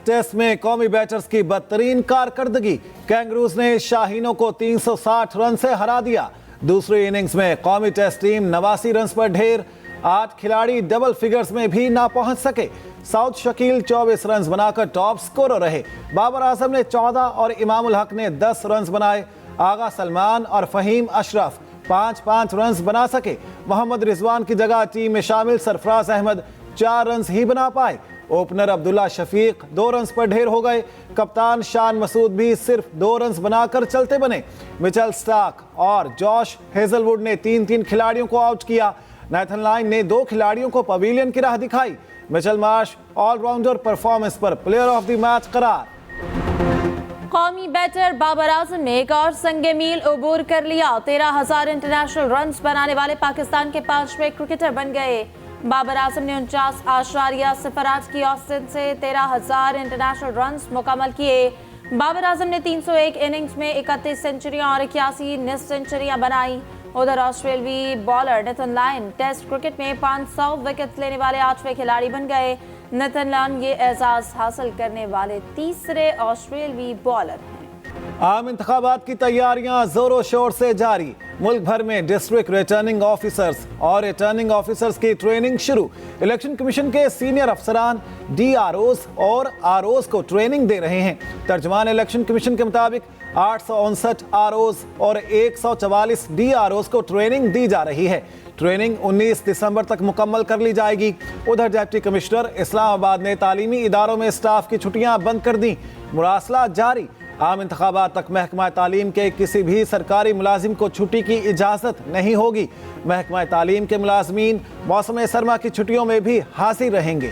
Test में कौमी batters की बदतरीन कारकर्दगी। कैंगरूज ने शाहीनों को 360 रन से हरा दिया। दूसरी इनिंग्स में कौमी टेस्ट टीम 89 रन पर ढेर। 8 खिलाड़ी डबल फिगर्स में भी ना पहुंच सके। साउथ शकील 24 रन बनाकर टॉप स्कोरर रहे। बाबर आजम ने 14 और इमामुल हक ने 10 रन बनाए। आगा सलमान और फहीम अशरफ 5-5 रन बना सके। मोहम्मद रिजवान की जगह टीम में शामिल सरफराज अहमद 4 रन ही बना पाए। ओपनर अब्दुल्ला शफीक 2 रन पर ढेर हो गए। कप्तान शान मसूद भी सिर्फ 2 रन बनाकर चलते बने। मिचेल स्टार्क और जॉश हेजलवुड ने 3-3 खिलाड़ियों को आउट किया। नेथन लाइन ने 2 खिलाड़ियों को पवेलियन की राह दिखाई। मिचेल मार्श ऑलराउंडर परफॉर्मेंस पर प्लेयर ऑफ द मैच करार। कौमी बैटर बाबर आजम ने एक और संगे मील अबूर कर लिया। 13,000 इंटरनेशनल रन बनाने वाले पाकिस्तान के 5वें क्रिकेटर बन गए। बाबर आजम ने 49.08 की औसत से 13,000 इंटरनेशनल रन मुकम्मल किए। बाबर आजम ने 301 इनिंग्स में 31 सेंचुरियां और 81 निस्फ सेंचुरियां बनाई। उधर ऑस्ट्रेलियावी bowler Nathan Lyon test cricket में 500 विकेट लेने वाले 8वें खिलाड़ी बन गए। नेथन लायन ये एजाज हासिल करने वाले तीसरे ऑस्ट्रेलियावी बॉलर हैं। आम इंतखाबात की तैयारियां जोरों शोर से जारी। मुल्क भर में डिस्ट्रिक्ट रिटर्निंग ऑफिसर्स और रिटर्निंग ऑफिसर्स की ट्रेनिंग शुरू। इलेक्शन कमीशन के सीनियर अफसरान DROs और ROs को ट्रेनिंग दे रहे हैं। तर्जमान इलेक्शन कमीशन के मुताबिक 859 ROs और 144 DROs को ट्रेनिंग दी जा रही है। ट्रेनिंग 19 दिसंबर तक मुकम्मल कर ली जाएगी। उधर डिप्टी कमिश्नर इस्लामाबाद ने तालीमी इदारों में स्टाफ की छुट्टियां बंद कर दी। मुरासला जारी। आम इंतखाबात तक महकमा तालीम के किसी भी सरकारी मुलाजिम को छुट्टी की इजाज़त नहीं होगी। महकमा तालीम के मुलाजमीन मौसम सरमा की छुट्टियों में भी हाजिर रहेंगे।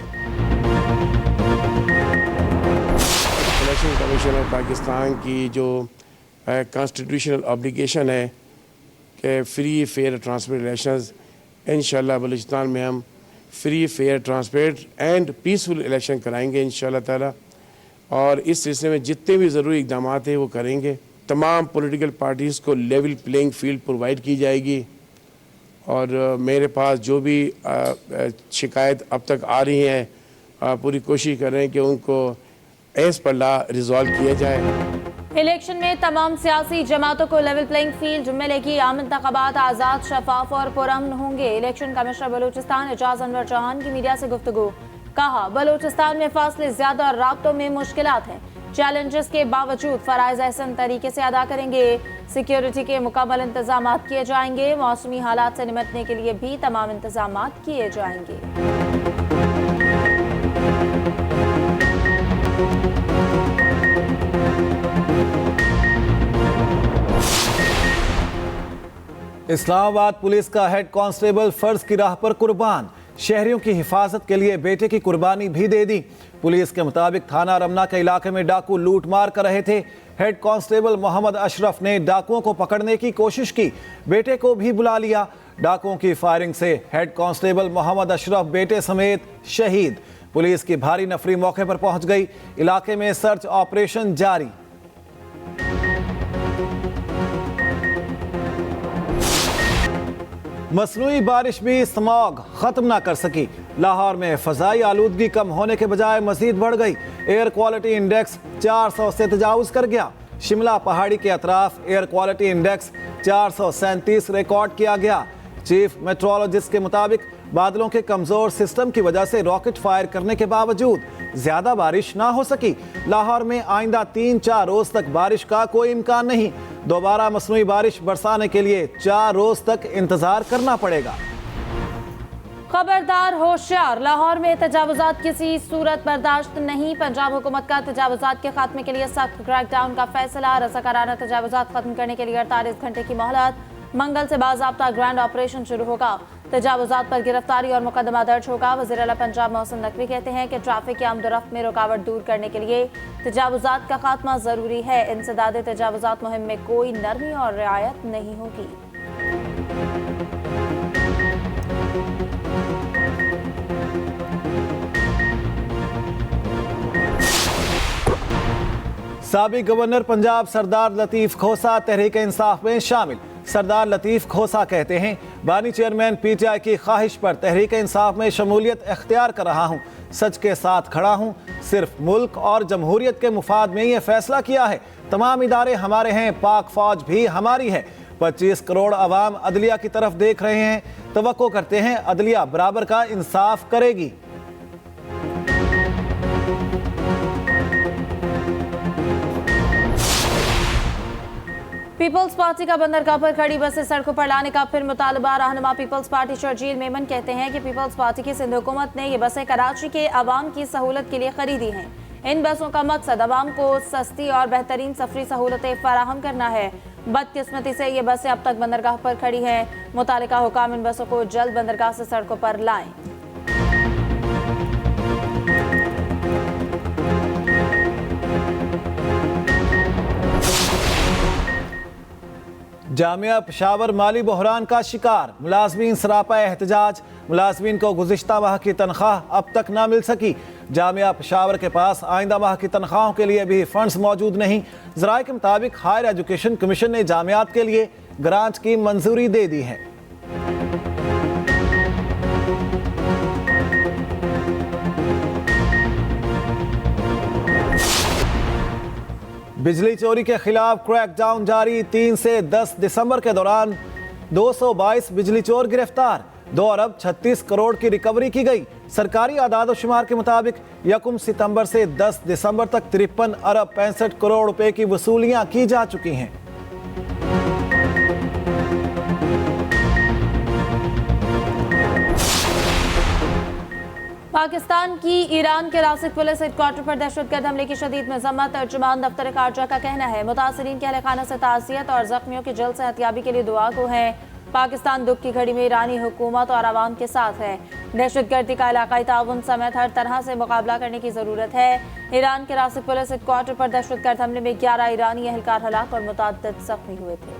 इलेक्शन कमीशन ऑफ पाकिस्तान की जो कॉन्स्टिट्यूशनल ऑब्लिगेशन है कि फ्री फेयर ट्रांसपेरेंट इलेक्शंस, इंशाल्लाह बलूचिस्तान में हम free fair transparent and peaceful election कराएंगे इंशाल्लाह ताला। और इस सिलसिले में जितने भी ज़रूरी इक़दाम हैं वो करेंगे। तमाम पॉलिटिकल पार्टीज़ को लेवल प्लेइंग फील्ड प्रोवाइड की जाएगी। और मेरे पास जो भी शिकायत अब तक आ रही हैं पूरी कोशिश कर रहे हैं कि उनको एज पर ला रिजॉल्व किया जाए। इलेक्शन में तमाम सियासी जमातों को लेवल प्लेइंग फील्ड मिलेगी। आम इंतखाबात आज़ाद, शफाफ और पुरअमन होंगे। इलेक्शन कमिश्नर बलूचिस्तान एजाज अनवर चौहान की मीडिया से गुफ्तगू। कहा, बलूचिस्तान में फासले ज्यादा और राब्तों में मुश्किलात हैं। चैलेंजेस के बावजूद फराइज अहसन तरीके से अदा करेंगे। सिक्योरिटी के मुकम्मल इंतजाम किए जाएंगे। मौसमी हालात से निपटने के लिए भी तमाम इंतजाम किए जाएंगे। इस्लामाबाद पुलिस का हेड कांस्टेबल फर्ज की राह पर कुर्बान। शहरियों की हिफाजत के लिए बेटे की कुर्बानी भी दे दी। पुलिस के मुताबिक थाना रमना के इलाके में डाकू लूट मार कर रहे थे। हेड कांस्टेबल मोहम्मद अशरफ ने डाकुओं को पकड़ने की कोशिश की। बेटे को भी बुला लिया। डाकुओं की फायरिंग से हेड कांस्टेबल मोहम्मद अशरफ बेटे समेत शहीद। पुलिस की भारी नफरी मौके पर पहुंच गई। इलाके में सर्च ऑपरेशन जारी। मसनूई बारिश भी स्मॉग खत्म ना कर सकी। लाहौर में फजाई आलूदगी कम होने के बजाय मजीद बढ़ गई। एयर क्वालिटी इंडेक्स 400 से तजावुज कर गया। शिमला पहाड़ी के अतराफ एयर क्वालिटी इंडेक्स 437 रिकॉर्ड किया गया। चीफ मेट्रोलॉजिस्ट के मुताबिक बादलों के कमजोर सिस्टम की वजह से रॉकेट फायर करने के बावजूद ज्यादा बारिश ना हो सकी। लाहौर में आइंदा 3-4 रोज तक बारिश का कोई इम्कान नहीं। दोबारा मसनूई बारिश बरसाने के लिए 4 रोज तक इंतजार करना पड़ेगा। खबरदार होशियार, लाहौर में तजावुजात किसी सूरत बर्दाश्त नहीं। पंजाब हुकूमत का तजावुजात के खात्मे के लिए सख्त क्रैकडाउन का फैसला। रज़ाकाराना तजावुजात खत्म करने के लिए 48 घंटे की मोहलत। मंगल से बाज़ाब्ता ग्रैंड ऑपरेशन शुरू होगा। तजावुजात पर गिरफ्तारी और मुकदमा दर्ज होगा। वज़ीर आला पंजाब मोहसिन नकवी कहते हैं कि ट्रैफिक की आमदोरफ्त में रुकावट दूर करने के लिए तजावुजात का खात्मा ज़रूरी है। इंसदाद तजावुजात मुहिम में कोई नरमी और रियायत नहीं होगी। साबिक गवर्नर पंजाब सरदार लतीफ खोसा तहरीक इंसाफ में शामिल। सरदार लतीफ़ खोसा कहते हैं, बानी चेयरमैन पीटीआई की ख्वाहिश पर तहरीक इंसाफ में शमूलियत इख्तियार कर रहा हूँ। सच के साथ खड़ा हूँ। सिर्फ मुल्क और जमहूरियत के मुफाद में ये फैसला किया है। तमाम इदारे हमारे हैं, पाक फौज भी हमारी है। 25 करोड़ अवाम अदलिया की तरफ देख रहे हैं। तवक्को करते हैं अदलिया बराबर का इंसाफ करेगी। पीपल्स पार्टी का बंदरगाह पर खड़ी बसें सड़कों पर लाने का फिर मुतालबा। रहनुमा पीपल्स पार्टी शर्जील मेमन कहते हैं कि पीपल्स पार्टी की सिंध हुकूमत ने ये बसें कराची के अवाम की सहूलत के लिए खरीदी हैं। इन बसों का मकसद अवाम को सस्ती और बेहतरीन सफरी सहूलतें फराहम करना है। बदकिस्मती से ये बसें अब तक बंदरगाह पर खड़ी हैं। मुतालिका हुकाम इन बसों को जल्द बंदरगाह से सड़कों पर लाएं। जामिया पेशावर माली बहरान का शिकार। मुलाजमीन सरापा एहतजाज। मुलाजमीन को गुज़िश्ता माह की तनख्वाह अब तक ना मिल सकी। जामिया पेशावर के पास आइंदा माह की तनख्वाहों के लिए भी फंड्स मौजूद नहीं। ज़राए के मुताबिक हायर एजुकेशन कमीशन ने जामियात के लिए ग्रांट की मंजूरी दे दी है। बिजली चोरी के खिलाफ क्रैकडाउन जारी। 3 से 10 दिसंबर के दौरान 222 बिजली चोर गिरफ्तार। 2 अरब 36 करोड़ की रिकवरी की गई। सरकारी आदाद और शुमार के मुताबिक 1 सितंबर से 10 दिसंबर तक 53 अरब 65 करोड़ रुपए की वसूलियां की जा चुकी हैं। पाकिस्तान की ईरान के रासिक पुलिस हेडक्वार्टर पर दहशतगर्द हमले की शदीद मजम्मत। तर्जुमान दफ्तर खारजा का कहना है, मुतासरीन के अहल-ए-खाना से ताज़ियत और जख्मियों की जल्द सेहतयाबी के लिए दुआ को है। पाकिस्तान दुख की घड़ी में ईरानी हुकूमत और आवाम के साथ है। दहशतगर्दी का इलाकाई ताउन समेत हर तरह से मुकाबला करने की जरूरत है। ईरान के रासिक पुलिस हेडक्वार्टर पर दहशतगर्द हमले में 11 ईरानी एहलकार हलाक और मुतअद्दिद जख्मी हुए थे।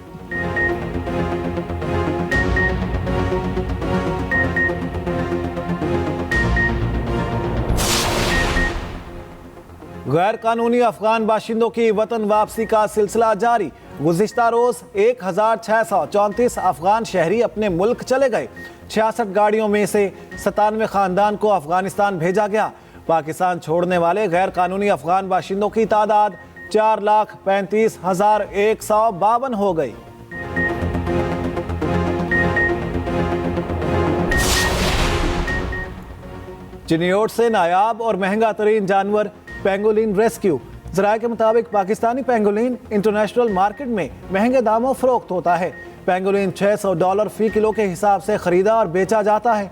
गैर कानूनी अफगान बाशिंदों की वतन वापसी का सिलसिला जारी। गुज़िश्ता रोज 1634 अफगान शहरी अपने मुल्क चले गए। 66 गाड़ियों में से 97 खानदान को अफगानिस्तान भेजा गया। पाकिस्तान छोड़ने वाले गैर कानूनी अफगान बाशिंदों की तादाद 4,35,152 हो गई। चिनियोट से नायाब और महंगा तरीन जानवर पेंगोलिन रेस्क्यू। ज़राए के मुताबिक पाकिस्तानी पेंगोलिन इंटरनेशनल मार्केट में महंगे दामों फरोख्त होता है। पेंगोलिन $600 फी किलो के हिसाब से खरीदा और बेचा जाता है।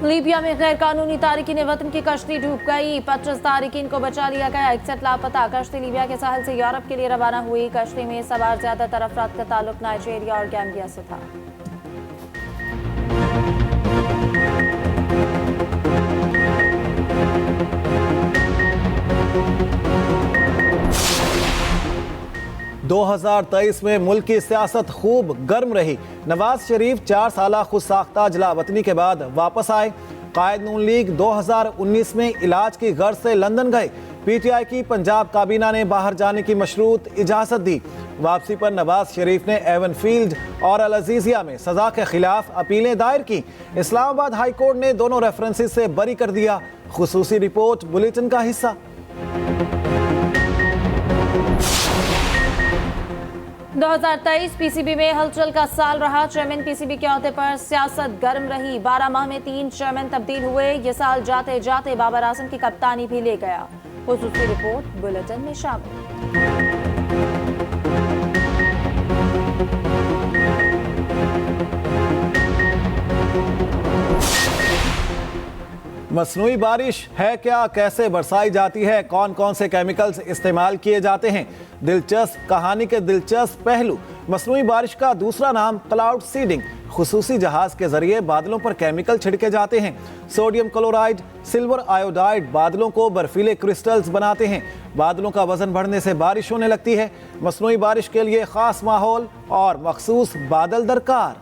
लीबिया में गैर कानूनी तारिकीन वतन की कश्ती डूब गई। 25 तारिकीन को बचा लिया गया। 61 लापता। कश्ती लीबिया के साहिल से यूरोप के लिए रवाना हुई। कश्ती में सवार ज्यादातर अफराद का ताल्लुक नाइजीरिया और गैम्बिया से था। (2023) में मुल्क की सियासत खूब गर्म रही। नवाज शरीफ 4 साल खुद साख्ता जलावतनी के बाद वापस आए। कायद नून लीग 2019 में इलाज की गर्ज से लंदन गए। पीटीआई की पंजाब काबीना ने बाहर जाने की मशरूत इजाजत दी। वापसी पर नवाज शरीफ ने एवनफील्ड और अल अजीजिया में सजा के खिलाफ अपीलें दायर की। इस्लामाबाद हाई कोर्ट ने दोनों रेफरेंसेस से बरी कर दिया। खुसूसी रिपोर्ट बुलेटिन का हिस्सा। 2023 पीसीबी में हलचल का साल रहा। चेयरमैन पीसीबी के अहदे पर सियासत गर्म रही। 12 माह में 3 चेयरमैन तब्दील हुए। ये साल जाते जाते बाबर आजम की कप्तानी भी ले गया। खुसूसी रिपोर्ट बुलेटिन में शामिल। मसनूई बारिश है क्या, कैसे बरसाई जाती है, कौन कौन से केमिकल्स इस्तेमाल किए जाते हैं, दिलचस्प कहानी के दिलचस्प पहलू। मसनूई बारिश का दूसरा नाम क्लाउड सीडिंग। खुसूसी जहाज के जरिए बादलों पर केमिकल छिड़के जाते हैं। सोडियम क्लोराइड, सिल्वर आयोडाइड बादलों को बर्फीले क्रिस्टल्स बनाते हैं। बादलों का वजन बढ़ने से बारिश होने लगती है। मसनूई बारिश के लिए खास माहौल और मखसूस बादल दरकार।